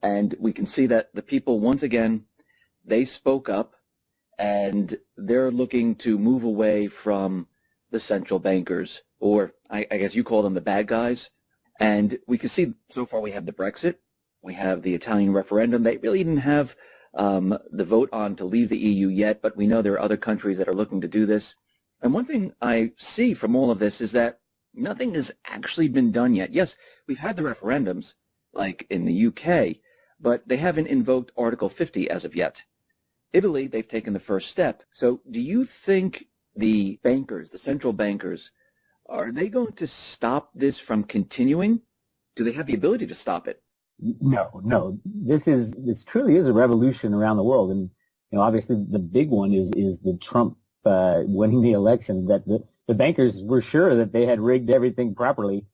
And we can see that the people, once again, they spoke up, and they're looking to move away from the central bankers, or I guess you call them the bad guys. And we can see so far we have the Brexit, we have the Italian referendum. They really didn't have the vote on to leave the EU yet, but we know there are other countries that are looking to do this. And one thing I see from all of this is that nothing has actually been done yet. Yes, we've had the referendums, like in the UK, but they haven't invoked Article 50 as of yet. Italy, they've taken the first step. So do you think the bankers, the central bankers, are they going to stop this from continuing? Do they have the ability to stop it? No. This truly is a revolution around the world, and obviously the big one is the Trump winning the election. That the bankers were sure that they had rigged everything properly,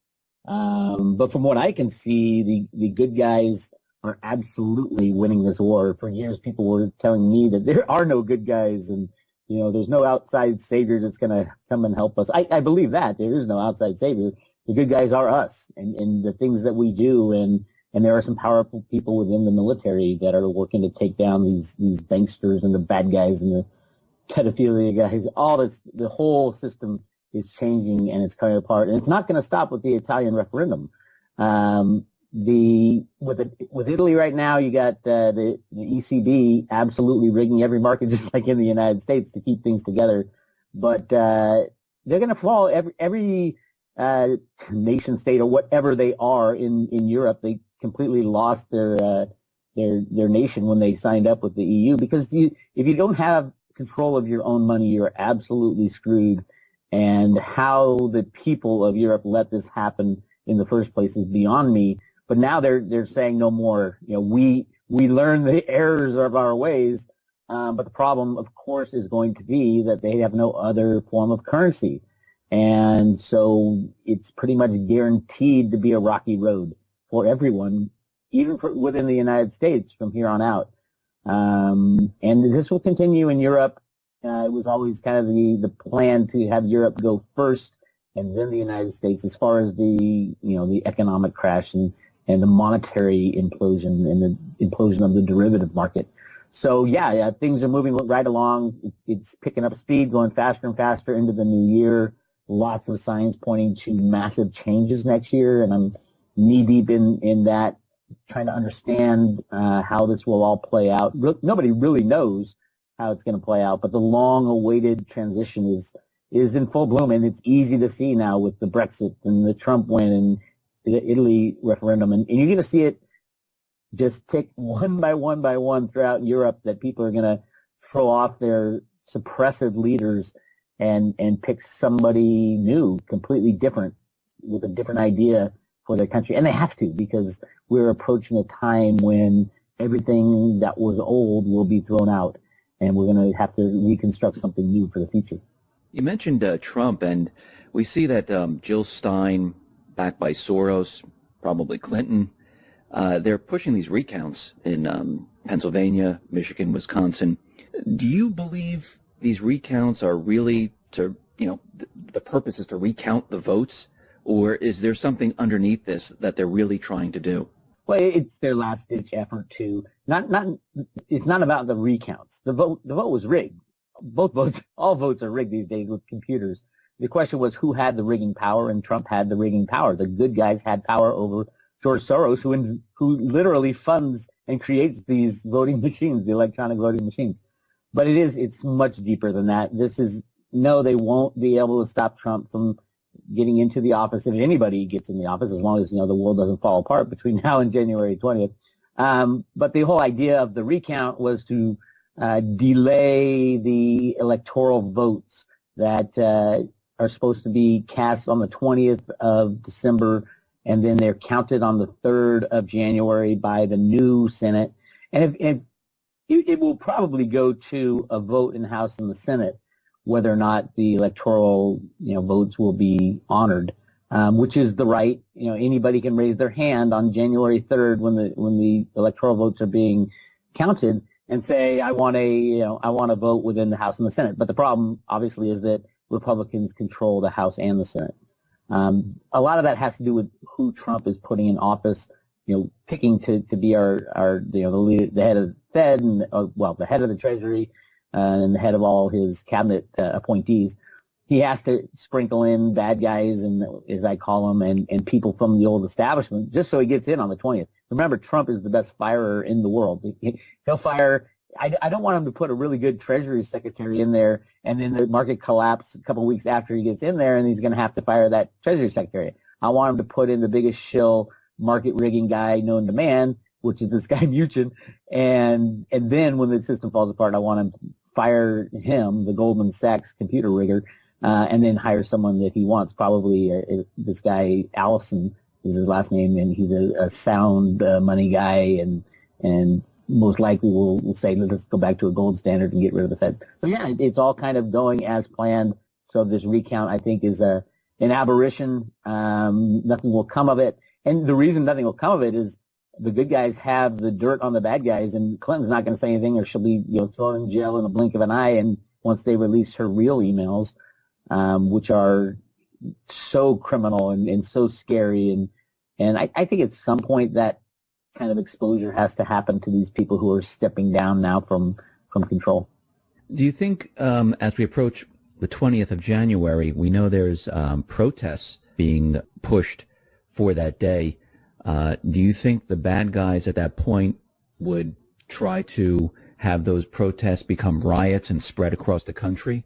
but from what I can see, the good guys are absolutely winning this war. For years, people were telling me that there are no good guys, and there's no outside savior that's going to come and help us. I believe that there is no outside savior. The good guys are us, and the things that we do, and there are some powerful people within the military that are working to take down these banksters and the bad guys and the pedophilia guys. All this, the whole system is changing, and it's coming apart, and it's not going to stop with the Italian referendum. With Italy right now, you got the ECB absolutely rigging every market, just like in the United States, to keep things together. But they're going to fall. Every nation state or whatever they are in Europe, they completely lost their nation when they signed up with the EU, because if you don't have control of your own money, you're absolutely screwed. And how the people of Europe let this happen in the first place is beyond me. But now they're saying no more. We learn the errors of our ways, but the problem, of course, is going to be that they have no other form of currency, and so it's pretty much guaranteed to be a rocky road for everyone, even within the United States from here on out. And this will continue in Europe. It was always kind of the plan to have Europe go first, and then the United States, as far as the economic crash and the monetary implosion and the implosion of the derivative market. So yeah, things are moving right along. It's picking up speed, going faster and faster into the new year. Lots of signs pointing to massive changes next year, and I'm knee deep in that, trying to understand how this will all play out. Nobody really knows how it's going to play out, but the long-awaited transition is in full bloom, and it's easy to see now with the Brexit and the Trump win and the Italy referendum, and you're going to see it just tick one by one throughout Europe, that people are going to throw off their suppressive leaders and pick somebody new, completely different, with a different idea for their country. And they have to, because we're approaching a time when everything that was old will be thrown out, and we're going to have to reconstruct something new for the future. You mentioned Trump, and we see that Jill Stein, backed by Soros, probably Clinton, they're pushing these recounts in Pennsylvania, Michigan, Wisconsin. Do you believe these recounts are really to, the purpose is to recount the votes, or is there something underneath this that they're really trying to do? Well, it's their last-ditch effort to it's not about the recounts. The vote was rigged. All votes are rigged these days with computers. The question was who had the rigging power, and Trump had the rigging power. The good guys had power over George Soros, who literally funds and creates these voting machines, the electronic voting machines. But it's much deeper than that. They won't be able to stop Trump from getting into the office, if anybody gets in the office, as long as, the world doesn't fall apart between now and January 20th. But the whole idea of the recount was to delay the electoral votes that are supposed to be cast on the 20th of December, and then they're counted on the 3rd of January by the new Senate. And if it will probably go to a vote in the House and the Senate whether or not the electoral votes will be honored, which is the right. Anybody can raise their hand on January 3rd when the electoral votes are being counted and say, I want a vote within the House and the Senate. But the problem, obviously, is that Republicans control the House and the Senate. A lot of that has to do with who Trump is putting in office, picking to be our the leader, the head of the Fed and the head of the Treasury and the head of all his cabinet appointees. He has to sprinkle in bad guys, and as I call them, and people from the old establishment, just so he gets in on the 20th. Remember, Trump is the best firer in the world. He'll fire. I don't want him to put a really good Treasury secretary in there, and then the market collapse a couple of weeks after he gets in there, and he's going to have to fire that Treasury secretary. I want him to put in the biggest shill market rigging guy known to man, which is this guy Muchin, and then when the system falls apart, I want him to fire him, the Goldman Sachs computer rigger, and then hire someone that he wants, probably this guy Allison is his last name, and he's a sound money guy, and most likely will say, let's go back to a gold standard and get rid of the Fed. So yeah, it's all kind of going as planned. So this recount, I think, is an aberration. Nothing will come of it. And the reason nothing will come of it is the good guys have the dirt on the bad guys, and Clinton's not going to say anything, or she'll be thrown in jail in a blink of an eye. And once they release her real emails, which are so criminal and so scary, and I think at some point that kind of exposure has to happen to these people who are stepping down now from control. Do you think as we approach the 20th of January, we know there's protests being pushed for that day. Do you think the bad guys at that point would try to have those protests become riots and spread across the country?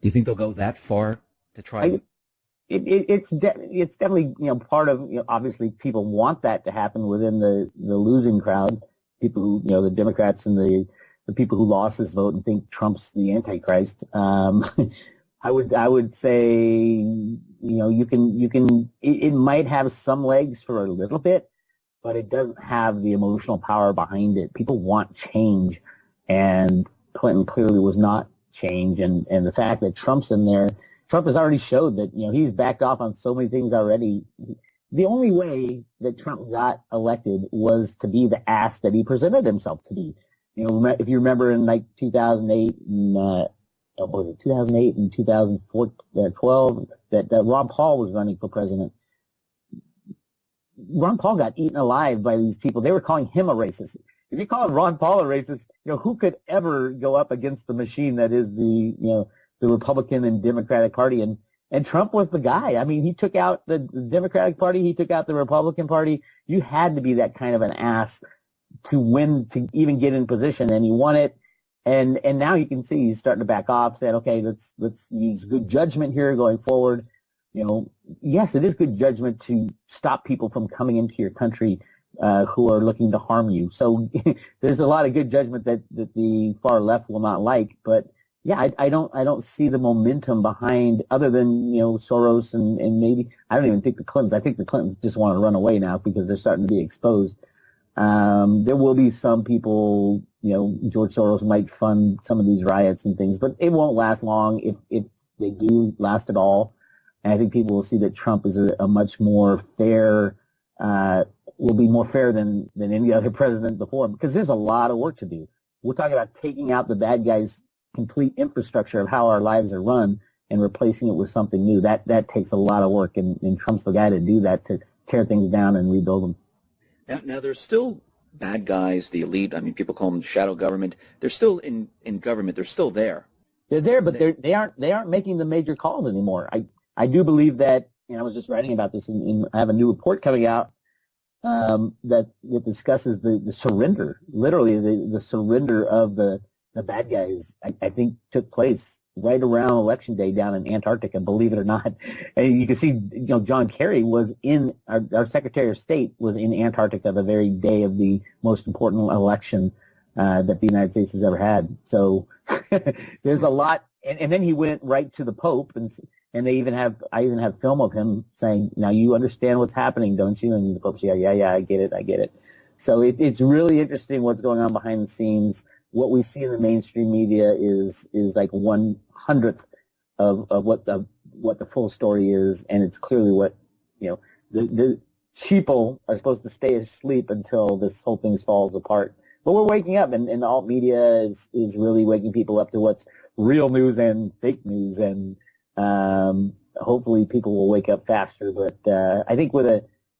Do you think they'll go that far to try? It's definitely part of obviously people want that to happen within the losing crowd, people who the Democrats and the people who lost this vote and think Trump's the Antichrist. I would say it might have some legs for a little bit, but it doesn't have the emotional power behind it. People want change, and Clinton clearly was not change, and the fact that Trump's in there, Trump has already showed that he's backed off on so many things already. The only way that Trump got elected was to be the ass that he presented himself to be. If you remember in like 2008 and 2008 and 2012 that Ron Paul was running for president. Ron Paul got eaten alive by these people. They were calling him a racist. If you call Ron Paul a racist, who could ever go up against the machine that is the Republican and Democratic Party? And Trump was the guy. I mean, he took out the Democratic Party. He took out the Republican Party. You had to be that kind of an ass to win, to even get in position, and he won it. And now you can see he's starting to back off, saying, okay, let's use good judgment here going forward. Yes, it is good judgment to stop people from coming into your country who are looking to harm you. So there's a lot of good judgment that the far left will not like. But yeah, I don't see the momentum behind, other than Soros and maybe, I don't even think the Clintons. I think the Clintons just want to run away now because they're starting to be exposed. There will be some people, George Soros might fund some of these riots and things, but it won't last long if they do last at all. And I think people will see that Trump is a much more fair, will be more fair than any other president before him, because there's a lot of work to do. We're talking about taking out the bad guys' complete infrastructure of how our lives are run and replacing it with something new. That takes a lot of work, and Trump's the guy to do that, to tear things down and rebuild them. Now there's still bad guys, the elite. I mean, people call them shadow government. They're still in government. They're still there. They're there, but they aren't making the major calls anymore. I do believe that. I was just writing about this, and I have a new report coming out that discusses the surrender, literally the surrender of the bad guys. I think took place right around Election Day down in Antarctica, believe it or not. And you can see, John Kerry was in, our Secretary of State was in Antarctica the very day of the most important election that the United States has ever had. So there's a lot. And then he went right to the Pope, and I even have film of him saying, now you understand what's happening, don't you? And the Pope said, yeah, I get it. So it's really interesting what's going on behind the scenes. What we see in the mainstream media is like 1/100th of what the full story is, and it's clearly what the sheeple are supposed to stay asleep until this whole thing falls apart. But we're waking up, and the alt media is really waking people up to what's real news and fake news, and hopefully people will wake up faster. But I think with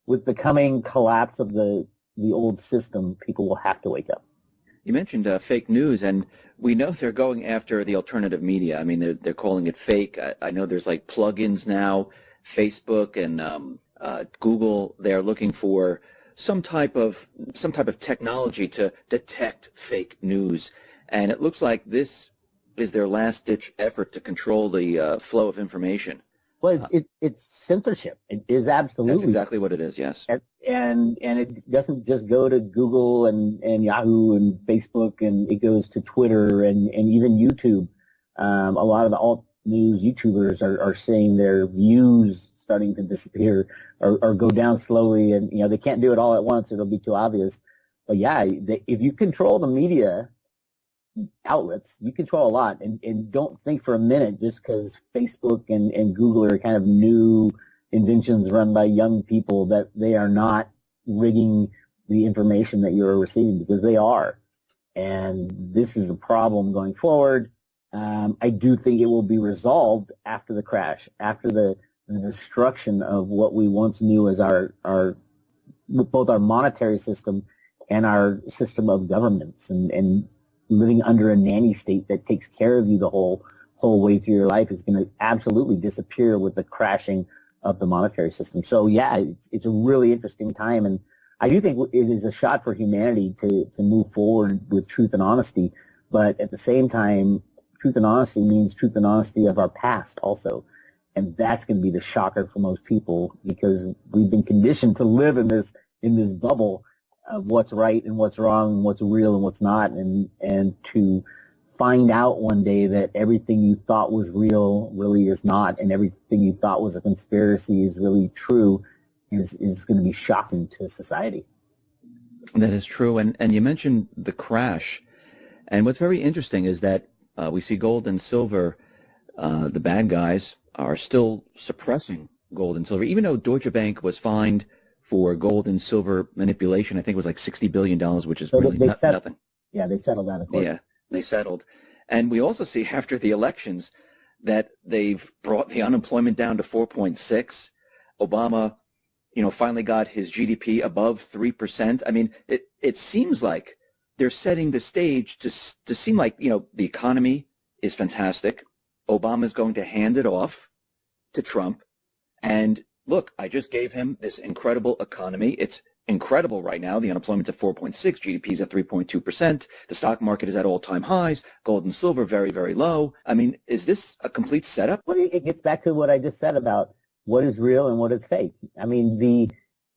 with the coming collapse of the old system, people will have to wake up. You mentioned fake news, and we know they're going after the alternative media. I mean, they're calling it fake. I know there's like plugins now, Facebook and Google. They're looking for some type of technology to detect fake news, and it looks like this is their last-ditch effort to control the flow of information. Well, it's censorship. It is absolutely. That's exactly what it is, yes. And it doesn't just go to Google and Yahoo and Facebook, and it goes to Twitter and even YouTube. A lot of the alt news YouTubers are saying their views starting to disappear or go down slowly, and they can't do it all at once. It'll be too obvious. But yeah, if you control the media outlets, you control a lot, and don't think for a minute just because Facebook and Google are kind of new inventions run by young people that they are not rigging the information that you're receiving, because they are. And this is a problem going forward. I do think it will be resolved after the crash, after the destruction of what we once knew as our both our monetary system and our system of governments, and living under a nanny state that takes care of you the whole way through your life is going to absolutely disappear with the crashing of the monetary system. So yeah, it's a really interesting time, and I do think it is a shot for humanity to move forward with truth and honesty. But at the same time, truth and honesty means truth and honesty of our past also, and that's going to be the shocker for most people, because we've been conditioned to live in this bubble of what's right and what's wrong and what's real and what's not, and to find out one day that everything you thought was real really is not, and everything you thought was a conspiracy is really true, is going to be shocking to society. That is true, and you mentioned the crash, and what's very interesting is that we see gold and silver, the bad guys are still suppressing gold and silver, even though Deutsche Bank was fined for gold and silver manipulation. I think it was like $60 billion, which is really nothing. Yeah, they settled out of court. Yeah, they settled. And we also see after the elections that they've brought the unemployment down to 4.6. Obama, finally got his GDP above 3%. I mean, it seems like they're setting the stage to seem like, the economy is fantastic. Obama's going to hand it off to Trump. And look, I just gave him this incredible economy. It's incredible right now. The unemployment's at 4.6, GDP's at 3.2%. The stock market is at all-time highs. Gold and silver very, very low. I mean, is this a complete setup? Well, it gets back to what I just said about what is real and what is fake. I mean, the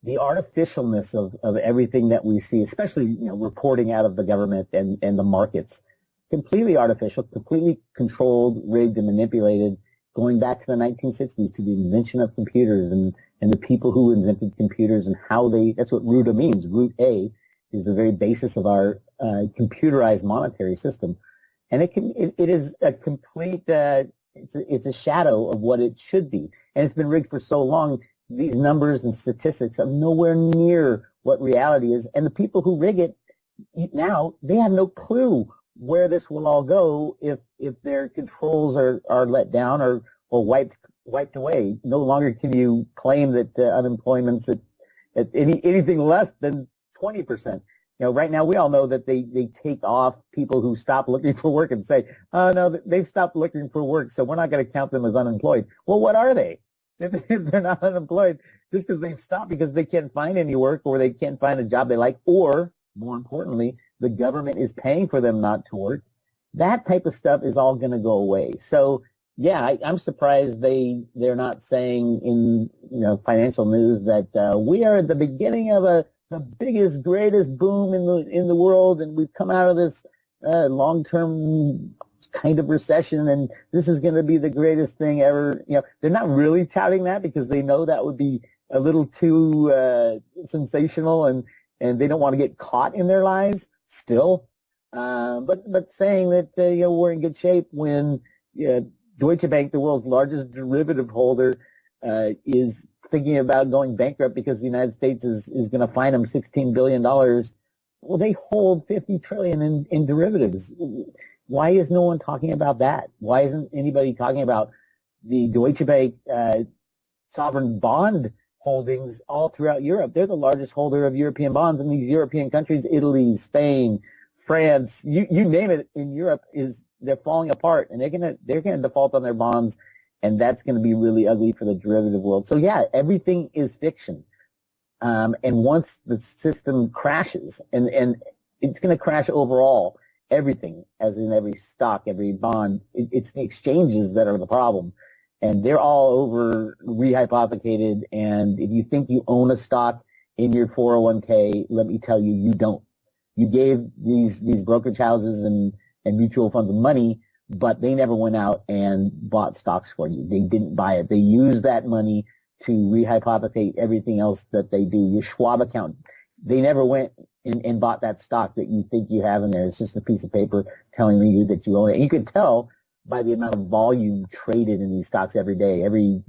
artificialness of everything that we see, especially reporting out of the government and the markets, completely artificial, completely controlled, rigged, and manipulated, going back to the 1960s, to the invention of computers and the people who invented computers and how that's what RUTA means. Root A is the very basis of our computerized monetary system. And it is a complete, it's a shadow of what it should be. And it's been rigged for so long, these numbers and statistics are nowhere near what reality is. And the people who rig it now, they have no clue where this will all go if their controls are let down or wiped away. No longer can you claim that unemployment's at anything less than 20%. Right now we all know that they take off people who stop looking for work and say, oh no, they've stopped looking for work, so we're not going to count them as unemployed. Well, what are they? If they're not unemployed, just because they've stopped because they can't find any work or they can't find a job they like, or more importantly, the government is paying for them not to work. That type of stuff is all going to go away. So yeah, I'm surprised they're not saying in financial news that we are at the beginning of the biggest, greatest boom in the world, and we've come out of this long-term kind of recession, and this is going to be the greatest thing ever. They're not really touting that because they know that would be a little too sensational, and they don't want to get caught in their lies still. But saying that we're in good shape when Deutsche Bank, the world's largest derivative holder, is thinking about going bankrupt because the United States is going to fine them $16 billion. Well, they hold $50 trillion in derivatives. Why is no one talking about that? Why isn't anybody talking about the Deutsche Bank sovereign bond holdings all throughout Europe. They're the largest holder of European bonds in these European countries, Italy, Spain, France, you name it in Europe they're falling apart, and they're gonna default on their bonds, and that's gonna be really ugly for the derivative world. So yeah, everything is fiction. And once the system crashes, and it's gonna crash overall, everything, as in every stock, every bond, it's the exchanges that are the problem. And they're all over rehypothecated, and if you think you own a stock in your 401k, let me tell you, you don't. You gave these brokerage houses and mutual funds money, but they never went out and bought stocks for you. They didn't buy it. They used that money to rehypothecate everything else that they do. Your Schwab account, they never went and bought that stock that you think you have in there. It's just a piece of paper telling you that you own it. And you could tell by the amount of volume traded in these stocks every day. Every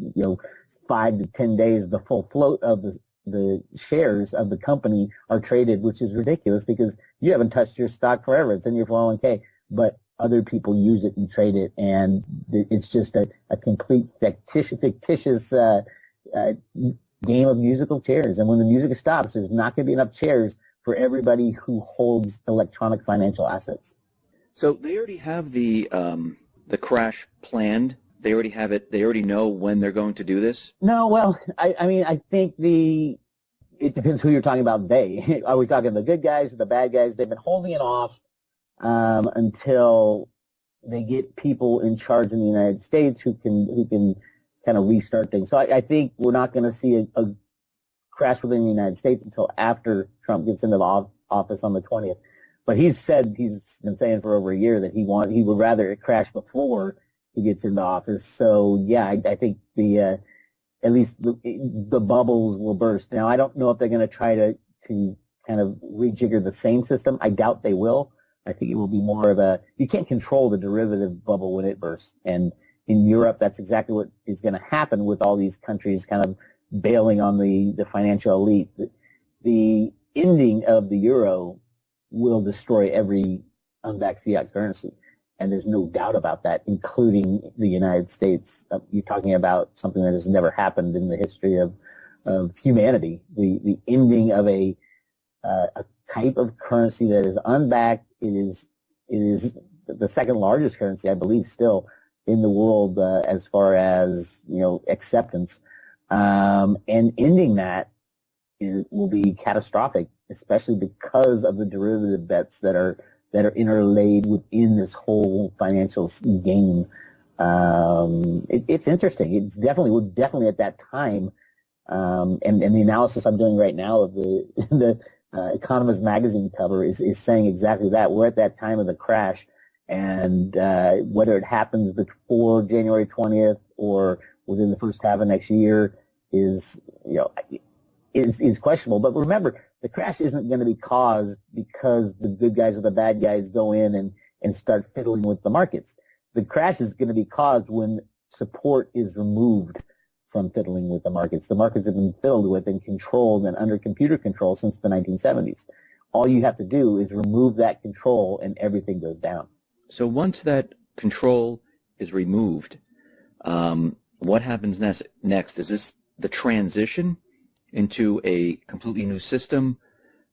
5 to 10 days, the full float of the shares of the company are traded, which is ridiculous because you haven't touched your stock forever. It's in your 401k, but other people use it and trade it, and it's just a complete fictitious game of musical chairs. And when the music stops, there's not going to be enough chairs for everybody who holds electronic financial assets. So they already have the crash planned. They already have it. They already know when they're going to do this. No, well, I mean, I think it depends who you're talking about. They are we talking the good guys or the bad guys? They've been holding it off until they get people in charge in the United States who can kind of restart things. So I think we're not going to see a crash within the United States until after Trump gets into the office on the 20th. But he's been saying for over a year that he would rather it crash before he gets into office. So yeah, I think at least the bubbles will burst. Now I don't know if they're going to try to kind of rejigger the same system. I doubt they will. I think it will be more of you can't control the derivative bubble when it bursts. And in Europe, that's exactly what is going to happen with all these countries kind of bailing on the financial elite. The ending of the euro will destroy every unbacked fiat currency. And there's no doubt about that, including the United States. You're talking about something that has never happened in the history of humanity. The ending of a type of currency that is unbacked. It is the second largest currency, I believe, still in the world as far as acceptance. And ending that will be catastrophic, especially because of the derivative bets that are interlaid within this whole financial game. It's interesting. We're definitely at that time. And the analysis I'm doing right now of the Economist magazine cover is saying exactly that. We're at that time of the crash, and whether it happens before January 20th or within the first half of next year is questionable. But remember, the crash isn't going to be caused because the good guys or the bad guys go in and start fiddling with the markets. The crash is going to be caused when support is removed from fiddling with the markets. The markets have been fiddled with and controlled and under computer control since the 1970s. All you have to do is remove that control and everything goes down. So once that control is removed, what happens next? Is this the transition into a completely new system?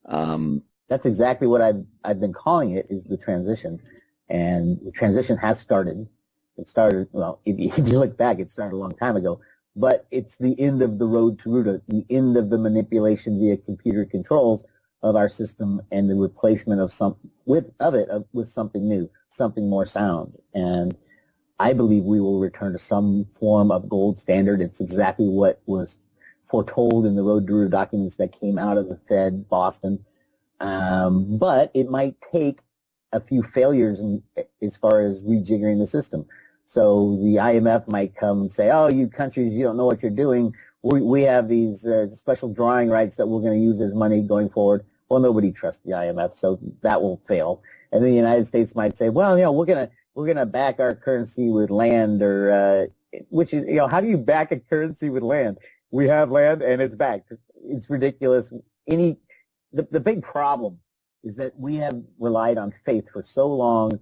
That's exactly what I've been calling it, is the transition. And the transition has started. It started, well, if you look back, it started a long time ago. But it's the end of the road to Ruta, the end of the manipulation via computer controls of our system, and the replacement of with something new, something more sound. And I believe we will return to some form of gold standard. It's exactly what was foretold in the Road to Ruta documents that came out of the Fed, Boston. But it might take a few failures as far as rejiggering the system. So the IMF might come and say, oh, you countries, you don't know what you're doing. We have these special drawing rights that we're going to use as money going forward. Well, nobody trusts the IMF, so that will fail. And then the United States might say, well, we're going to back our currency with land, or which is, how do you back a currency with land? We have land and it's backed. It's ridiculous. The big problem is that we have relied on faith for so long,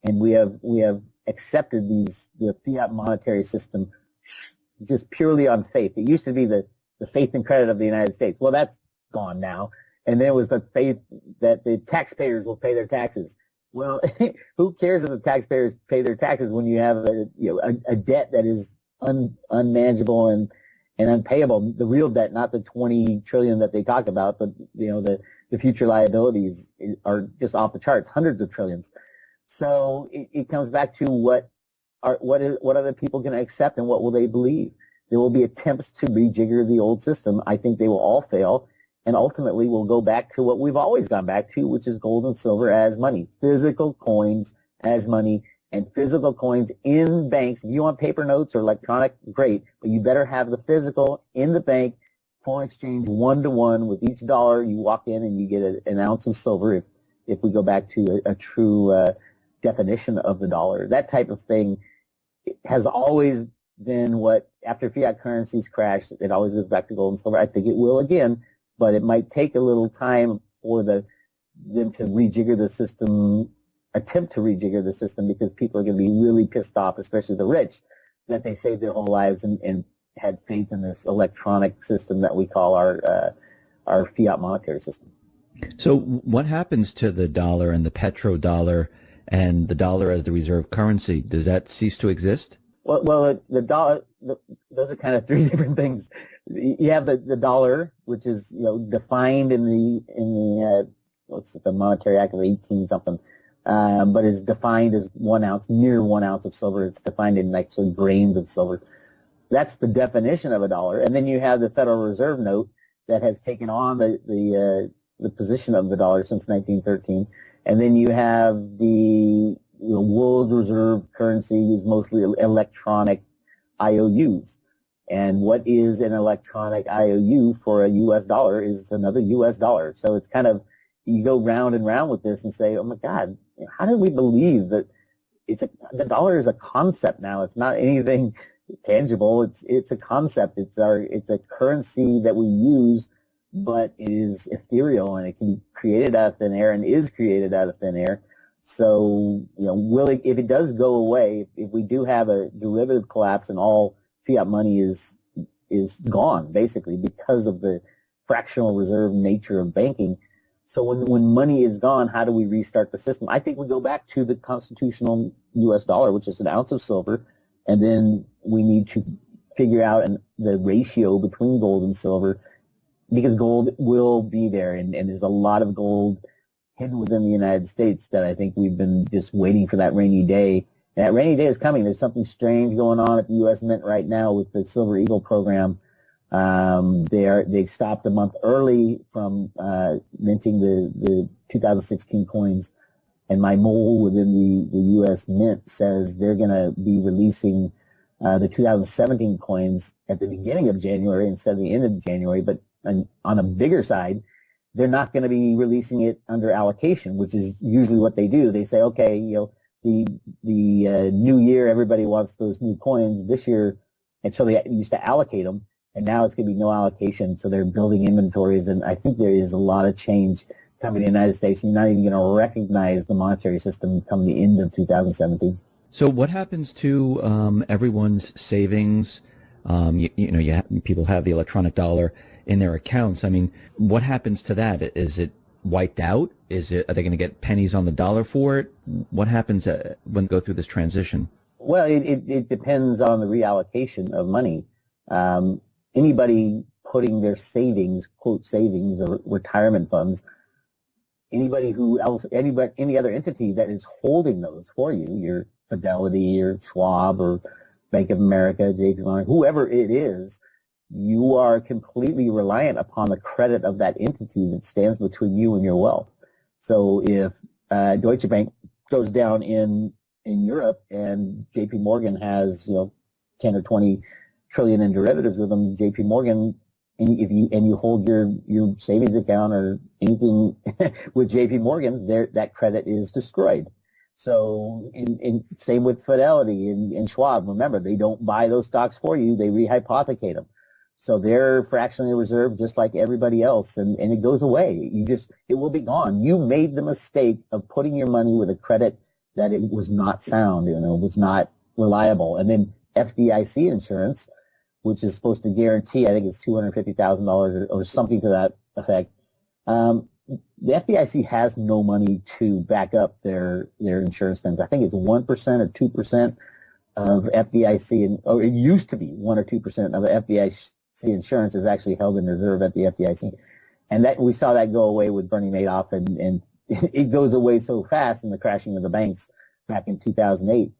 and we have accepted the fiat monetary system just purely on faith. It used to be the the faith and credit of the United States. Well, that's gone now. And there was the faith that the taxpayers will pay their taxes. Well, who cares if the taxpayers pay their taxes when you have a debt that is unmanageable and unpayable? The real debt, not the 20 trillion that they talk about, but the future liabilities are just off the charts, hundreds of trillions. So it comes back to what are the people going to accept and what will they believe? There will be attempts to rejigger the old system. I think they will all fail. And ultimately, we'll go back to what we've always gone back to, which is gold and silver as money, physical coins as money, and physical coins in banks. If you want paper notes or electronic, great, but you better have the physical in the bank, foreign exchange 1-to-1 with each dollar. You walk in and you get an ounce of silver. If we go back to a true definition of the dollar, that type of thing has always been what, after fiat currencies crash, it always goes back to gold and silver. I think it will again. But it might take a little time for them to rejigger the system, attempt to rejigger the system, because people are going to be really pissed off, especially the rich, that they saved their whole lives and had faith in this electronic system that we call our fiat monetary system. So what happens to the dollar and the petrodollar and the dollar as the reserve currency? Does that cease to exist? Well, the dollar, those are kind of three different things. You have the dollar, which is defined in the what's the Monetary Act of 18 something, but is defined as 1 ounce, near 1 ounce of silver. It's defined in actually grains of silver. That's the definition of a dollar. And then you have the Federal Reserve note that has taken on the position of the dollar since 1913. And then you have the world reserve currency, is mostly electronic IOUs. And what is an electronic IOU for a U.S. dollar is another U.S. dollar. So it's kind of, you go round and round with this and say, oh my God, how did we believe that the dollar is a concept now? It's not anything tangible. It's a concept. It's a currency that we use, but it is ethereal and it can be created out of thin air and is created out of thin air. So, if it does go away, if we do have a derivative collapse and all fiat money is gone, basically, because of the fractional reserve nature of banking. So when money is gone, how do we restart the system? I think we go back to the constitutional U.S. dollar, which is an ounce of silver, and then we need to figure out the ratio between gold and silver, because gold will be there, and there's a lot of gold hidden within the United States that I think we've been just waiting for that rainy day. And that rainy day is coming. There's something strange going on at the U.S. Mint right now with the Silver Eagle program. They stopped a month early from minting the 2016 coins, and my mole within the U.S. Mint says they're going to be releasing the 2017 coins at the beginning of January instead of the end of January. But on a bigger side, they're not going to be releasing it under allocation, which is usually what they do. They say, okay, the new year, everybody wants those new coins this year, and so they used to allocate them, and now it's going to be no allocation, so they're building inventories, and I think there is a lot of change coming to the United States. You're not even going to recognize the monetary system come the end of 2017. So what happens to everyone's savings? People have the electronic dollar in their accounts. I mean, what happens to that? Is it wiped out? Are they going to get pennies on the dollar for it? What happens when they go through this transition? Well, it depends on the reallocation of money. Anybody putting their savings, quote savings or retirement funds, any other entity that is holding those for you, your Fidelity or Schwab or Bank of America, JP Morgan, whoever it is, you are completely reliant upon the credit of that entity that stands between you and your wealth. So if Deutsche Bank goes down in Europe and JP Morgan has 10 or 20 trillion in derivatives with them, JP Morgan, and you hold your savings account or anything with JP Morgan, that credit is destroyed. So same with Fidelity and Schwab. Remember, they don't buy those stocks for you; they rehypothecate them. So they're fractionally reserved just like everybody else, and it goes away. It will be gone. You made the mistake of putting your money with a credit that it was not sound, was not reliable. And then FDIC insurance, which is supposed to guarantee, I think it's $250,000 or something to that effect. The FDIC has no money to back up their insurance spends. I think it's 1% or 2% of FDIC, or it used to be 1 or 2% of the FDIC insurance is actually held in reserve at the FDIC. And that we saw that go away with Bernie Madoff, and it goes away so fast in the crashing of the banks back in 2008.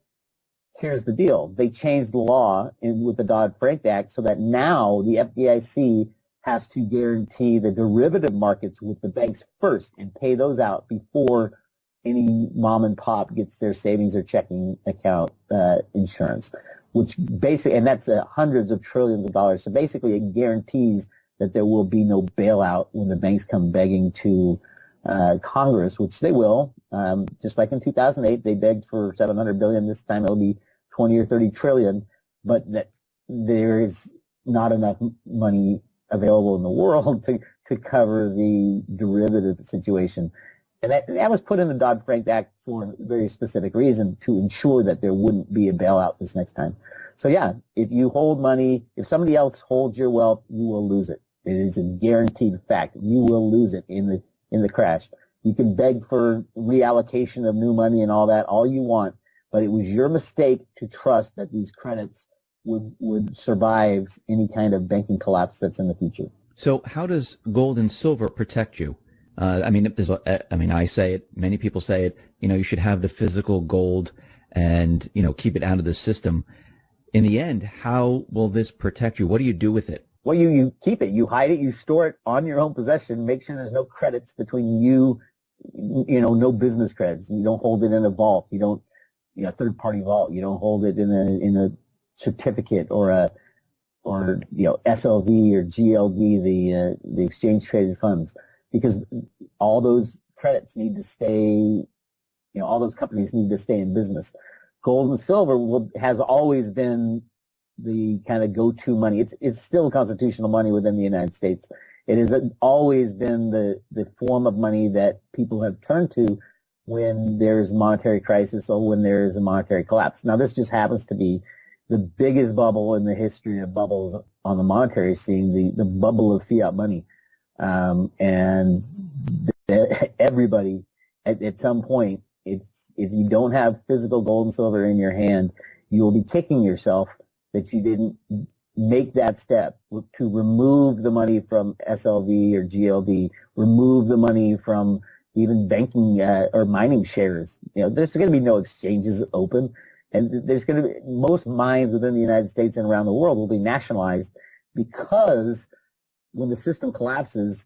Here's the deal. They changed the law with the Dodd-Frank Act so that now the FDIC has to guarantee the derivative markets with the banks first and pay those out before any mom and pop gets their savings or checking account insurance, which basically, and that's hundreds of trillions of dollars. So basically it guarantees that there will be no bailout when the banks come begging to Congress, which they will. Just like in 2008, they begged for $700 billion. This time it'll be 20 or 30 trillion, but that there is not enough money available in the world to cover the derivative situation. And that was put in the Dodd-Frank Act for a very specific reason, to ensure that there wouldn't be a bailout this next time. So yeah, if you hold money, if somebody else holds your wealth, you will lose it. It is a guaranteed fact. You will lose it in the crash. You can beg for reallocation of new money and all that all you want, but it was your mistake to trust that these credits would survive any kind of banking collapse that's in the future. So how does gold and silver protect you? I say it, many people say it, you should have the physical gold and, keep it out of the system. In the end, how will this protect you? What do you do with it? Well, you keep it, you hide it, you store it on your own possession, make sure there's no credits between you, no business credits. You don't hold it in a vault. You don't, third party vault. You don't hold it in a certificate or SLV or GLD, the exchange traded funds, because all those credits need to stay, all those companies need to stay in business. Gold and silver has always been the kind of go-to money. It's still constitutional money within the United States. It has always been the form of money that people have turned to when there's a monetary crisis or when there's a monetary collapse. Now, this just happens to be the biggest bubble in the history of bubbles on the monetary scene, the bubble of fiat money. And everybody at some point, if you don't have physical gold and silver in your hand, you will be kicking yourself that you didn't make that step to remove the money from SLV or GLD, remove the money from even banking or mining shares. There's going to be no exchanges open, and there's going to be most mines within the United States and around the world will be nationalized, because when the system collapses,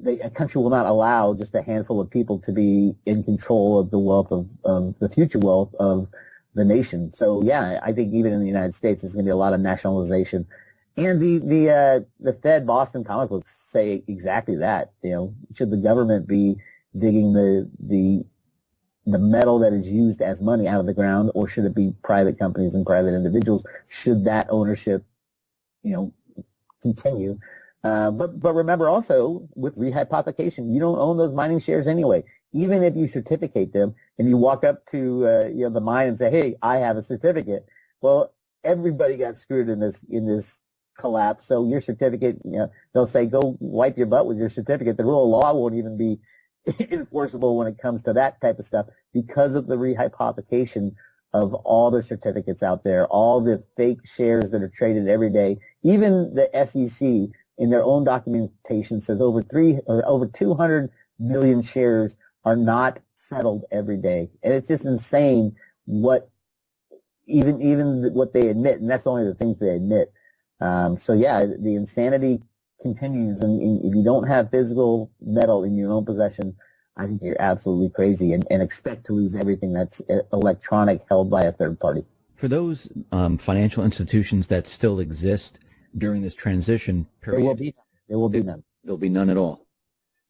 a country will not allow just a handful of people to be in control of the wealth of the future wealth of the nation. So yeah, I think even in the United States, there's going to be a lot of nationalization. And the Fed Boston comic books say exactly that. Should the government be digging the metal that is used as money out of the ground, or should it be private companies and private individuals? Should that ownership, continue? But remember also, with rehypothecation, you don't own those mining shares anyway. Even if you certificate them and you walk up to the mine and say, "Hey, I have a certificate," well, everybody got screwed in this collapse. So your certificate, they'll say, "Go wipe your butt with your certificate." The rule of law won't even be enforceable when it comes to that type of stuff, because of the rehypothecation of all the certificates out there, all the fake shares that are traded every day. Even the SEC in their own documentation says over 200 million shares are not settled every day. And it's just insane even what they admit, and that's only the things they admit. So yeah, the insanity continues, and if you don't have physical metal in your own possession, I think you're absolutely crazy, and expect to lose everything that's electronic held by a third party. For those financial institutions that still exist during this transition period, there will be none. There'll be none at all.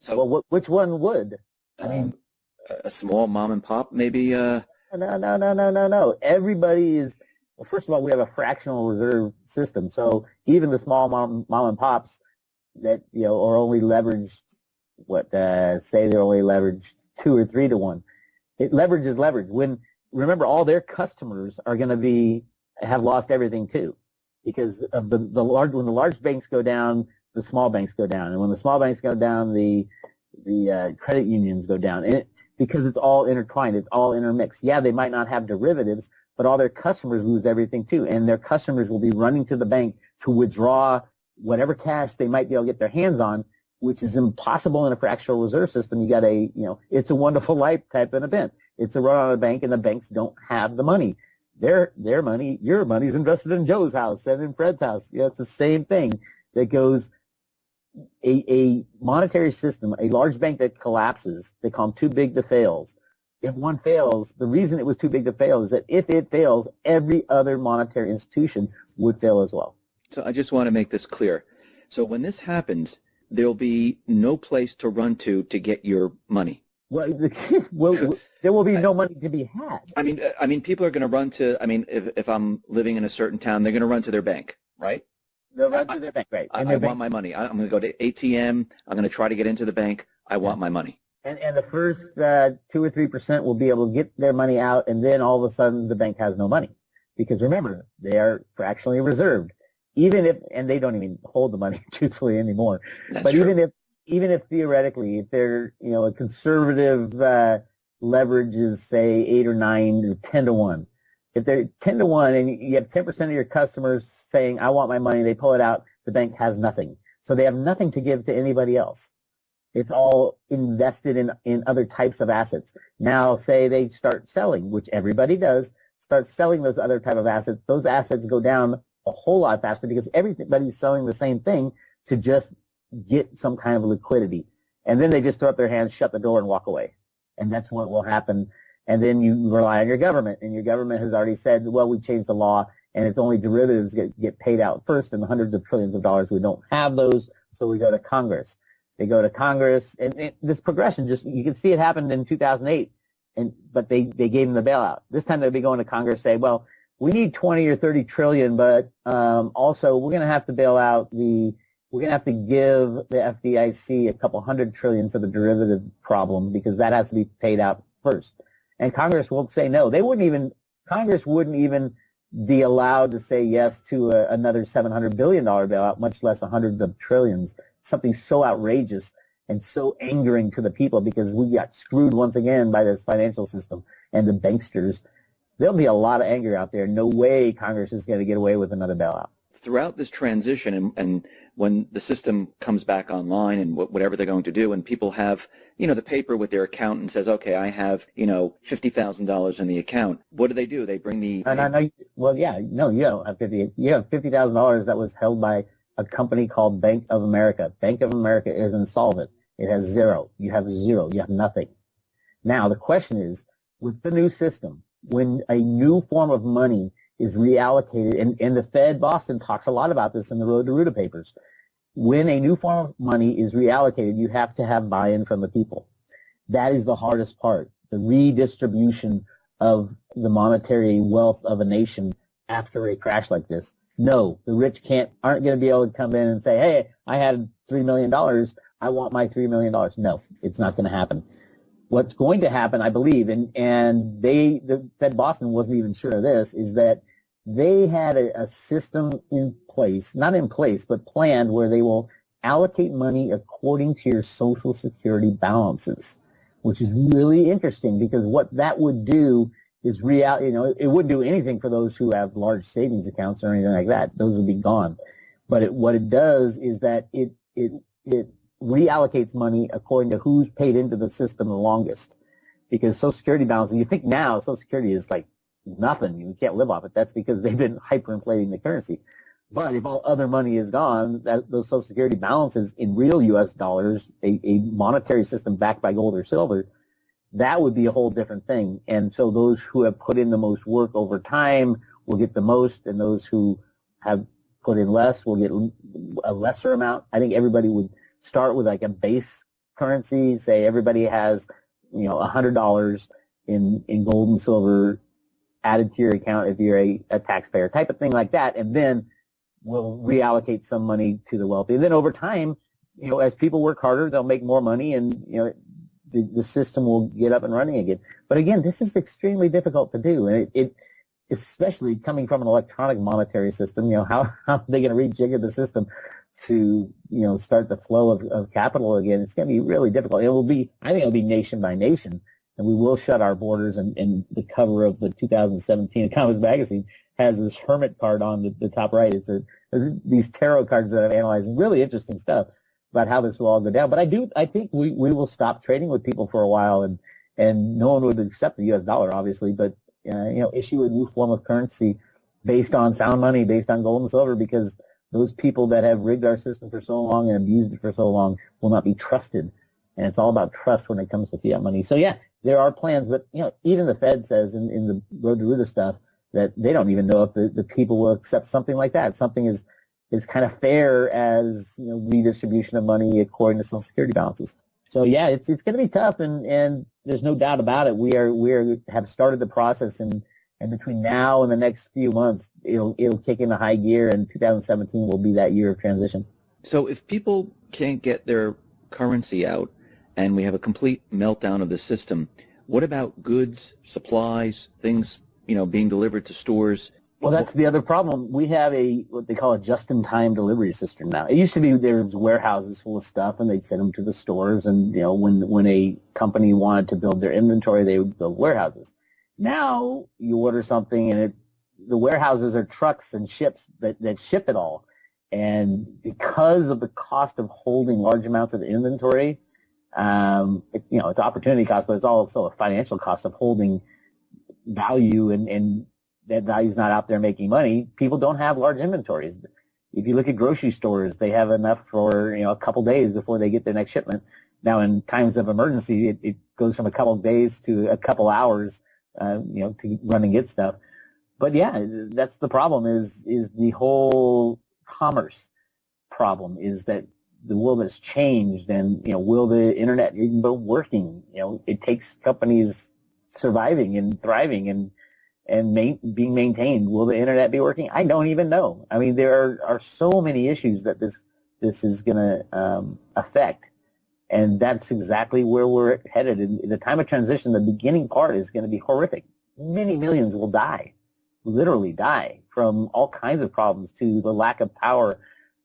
So, well, which one would? I mean, a small mom and pop, maybe. No. Everybody is. Well, first of all, we have a fractional reserve system, so even the small mom and pops that are only leveraged, say they're only leveraged 2 or 3 to 1. Leverage is leverage. Remember, all their customers are going to have lost everything too. because of when the large banks go down, the small banks go down, and when the small banks go down, the credit unions go down, and because it's all intertwined, it's all intermixed. Yeah, they might not have derivatives, but all their customers lose everything too, and their customers will be running to the bank to withdraw whatever cash they might be able to get their hands on, which is impossible in a fractional reserve system. You got it's a wonderful life type of event. It's a run on a bank, and the banks don't have the money. Their money, your money's invested in Joe's house and in Fred's house. It's the same thing that goes. A monetary system, a large bank that collapses, they call them too big to fail. If one fails, the reason it was too big to fail is that if it fails, every other monetary institution would fail as well. So I just want to make this clear. So when this happens, there'll be no place to run to get your money. Well, there will be no money to be had. I mean, people are going to run to. I mean, if I'm living in a certain town, they're going to run to their bank, right? They'll run to their bank, right? I want my money. I'm going to go to ATM. I'm going to try to get into the bank. I want my money. And the first 2 or 3% will be able to get their money out, and then all of a sudden the bank has no money, because remember, they are fractionally reserved. And they don't even hold the money truthfully anymore. But true. even if theoretically, if they're, a conservative leverage is say 8 or 9 or 10 to 1. If they're 10 to 1 and you have 10% of your customers saying, I want my money, they pull it out, the bank has nothing. So they have nothing to give to anybody else. It's all invested in other types of assets. Now, say they start selling, which everybody does, start selling those other type of assets. Those assets go down a whole lot faster because everybody's selling the same thing to just get some kind of liquidity. And then they just throw up their hands, shut the door, and walk away. And that's what will happen. And then you rely on your government, and your government has already said, well, we changed the law, and it's only derivatives get paid out first in the hundreds of trillions of dollars. We don't have those, so we go to Congress. They go to Congress, and this progression, you can see it happened in 2008, but they gave them the bailout. This time they'll be going to Congress, say, well, we need 20 or 30 trillion, but also we're going to have to bail out we're going to have to give the FDIC a couple $100 trillion for the derivative problem, because that has to be paid out first. And Congress will say no. Congress wouldn't even be allowed to say yes to another $700 billion bailout, much less hundreds of trillions. Something so outrageous and so angering to the people, because we got screwed once again by this financial system and the banksters. There'll be a lot of anger out there. No way Congress is going to get away with another bailout. Throughout this transition, and when the system comes back online and whatever they're going to do, and people have, the paper with their account and says, okay, I have, $50,000 in the account. What do? They bring the... Well, yeah, no, you don't have you have $50,000 that was held by a company called Bank of America. Bank of America is insolvent. It has zero. You have zero. You have nothing. Now, the question is, with the new system, when a new form of money is reallocated, and the Fed Boston talks a lot about this in the Road to Ruta papers, when a new form of money is reallocated, you have to have buy-in from the people. That is the hardest part, the redistribution of the monetary wealth of a nation after a crash like this. No, the rich aren't going to be able to come in and say, hey, I had $3 million. I want my $3 million. No, it's not going to happen. What's going to happen, I believe, and the Fed Boston wasn't even sure of this, is that they had a system in place, not in place, but planned, where they will allocate money according to your Social Security balances, which is really interesting, because what that would do is it wouldn't do anything for those who have large savings accounts or anything like that. Those would be gone. But what it does is that it reallocates money according to who's paid into the system the longest. Because Social Security balances, you think now Social Security is like nothing, you can't live off it. That's because they've been hyperinflating the currency. But if all other money is gone, those Social Security balances in real U.S. dollars, a monetary system backed by gold or silver, that would be a whole different thing. And so those who have put in the most work over time will get the most, and those who have put in less will get a lesser amount. I think everybody would start with like a base currency, say everybody has, $100 in gold and silver added to your account if you're a taxpayer, type of thing like that, and then we'll reallocate some money to the wealthy. And then over time, as people work harder, they'll make more money, and the system will get up and running again. But again, this is extremely difficult to do, and especially coming from an electronic monetary system, how are they going to rejigger the system to, start the flow of capital again? It's going to be really difficult. I think it'll be nation by nation, and we will shut our borders. And the cover of the 2017 Economist magazine has this hermit card on the top right. It's these tarot cards that I'm analyzing, really interesting stuff about how this will all go down. But I think we will stop trading with people for a while, and no one would accept the U.S. dollar, obviously, but issue a new form of currency based on sound money, based on gold and silver, because those people that have rigged our system for so long and abused it for so long will not be trusted. And it's all about trust when it comes to fiat money. So yeah, there are plans, but even the Fed says in the Road to Ruta stuff that they don't even know if the people will accept something like that. Something is kind of fair as redistribution of money according to Social Security balances. So yeah, it's going to be tough, and there's no doubt about it. We have started the process, and between now and the next few months, it'll kick into high gear, and 2017 will be that year of transition. So if people can't get their currency out, and we have a complete meltdown of the system, what about goods, supplies, things being delivered to stores? Well, that's the other problem. We have what they call a just-in-time delivery system now. It used to be there was warehouses full of stuff, and they'd send them to the stores. And when a company wanted to build their inventory, they would build warehouses. Now you order something, and the warehouses are trucks and ships that ship it all. And because of the cost of holding large amounts of inventory, it's opportunity cost, but it's also a financial cost of holding value, and that value's not out there making money. People don't have large inventories. If you look at grocery stores, they have enough for a couple days before they get their next shipment. Now, in times of emergency, it goes from a couple of days to a couple hours, to run and get stuff. But yeah, that's the problem. Is the whole commerce problem? Is that the world has changed, and will the internet even be working? It takes companies surviving and thriving and being maintained. Will the internet be working? I don't even know. I mean, there are so many issues that this is going to affect, and that's exactly where we're headed. In the time of transition, the beginning part is going to be horrific. Many millions will die, literally die, from all kinds of problems, to the lack of power,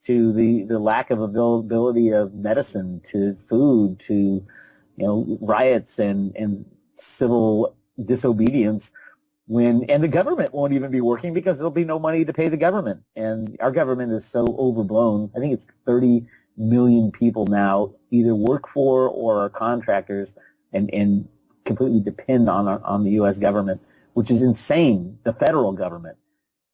to the lack of availability of medicine, to food, to riots and civil disobedience. And the government won't even be working because there'll be no money to pay the government. And our government is so overblown. I think it's 30 million people now either work for or are contractors and completely depend on the U.S. government, which is insane, the federal government,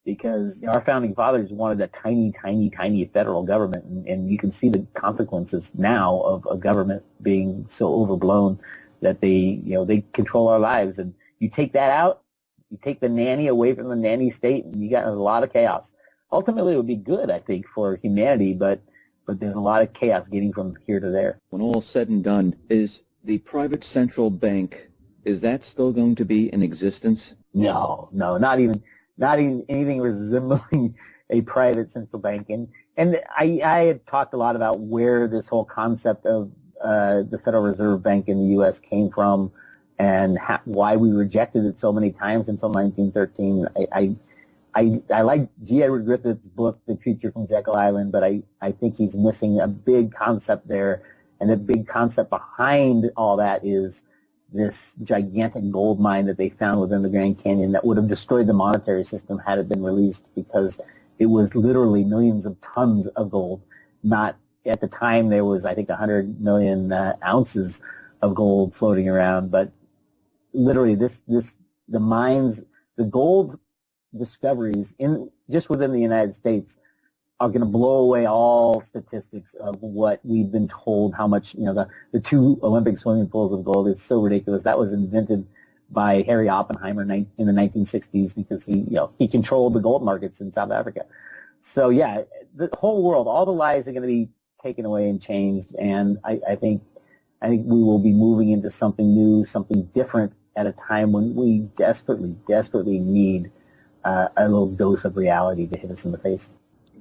because our founding fathers wanted a tiny, tiny, tiny federal government. And you can see the consequences now of a government being so overblown that they control our lives. And you take that out, you take the nanny away from the nanny state, and you got a lot of chaos. Ultimately, it would be good, I think, for humanity, but there's a lot of chaos getting from here to there. When all is said and done, is the private central bank, is that still going to be in existence? No, not even anything resembling a private central bank. And I have talked a lot about where this whole concept of the Federal Reserve Bank in the U.S. came from, and why we rejected it so many times until 1913. I like G. Edward Griffith's book, The Creature from Jekyll Island, but I think he's missing a big concept there. And the big concept behind all that is this gigantic gold mine that they found within the Grand Canyon that would have destroyed the monetary system had it been released, because it was literally millions of tons of gold. Not at the time, there was, I think, 100 million ounces of gold floating around, but literally the mines, the gold discoveries just within the United States are going to blow away all statistics of what we've been told, how much, the 2 Olympic swimming pools of gold is so ridiculous. That was invented by Harry Oppenheimer in the 1960s because he controlled the gold markets in South Africa. So yeah, the whole world, all the lies are going to be taken away and changed, and I think we will be moving into something new, something different at a time when we desperately, desperately need a little dose of reality to hit us in the face.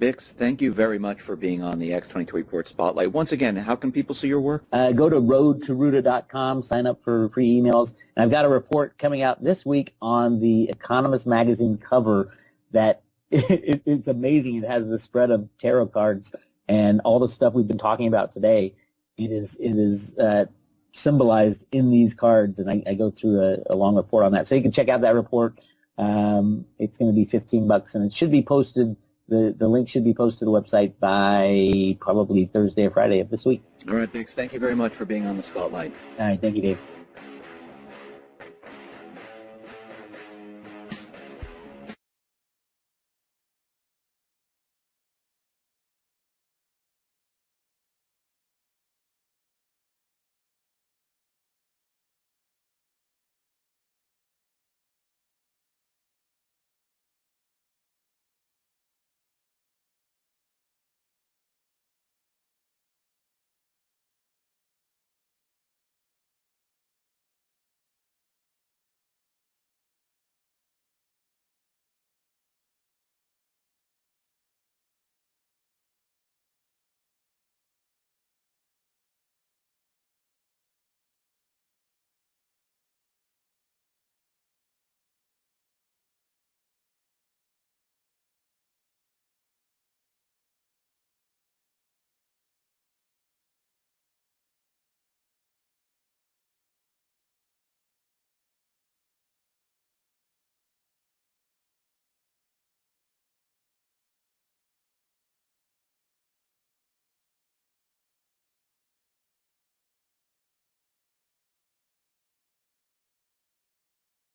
Bix, thank you very much for being on the X22 Report Spotlight. Once again, how can people see your work? Go to roadtoruta.com, sign up for free emails. And I've got a report coming out this week on the Economist magazine cover that it's amazing. It has the spread of tarot cards and all the stuff we've been talking about today. It is symbolized in these cards, and I go through a long report on that. So you can check out that report. It's going to be $15, and it should be posted. The link should be posted to the website by probably Thursday or Friday of this week. All right, Bix, thank you very much for being on the Spotlight. All right, thank you, Dave.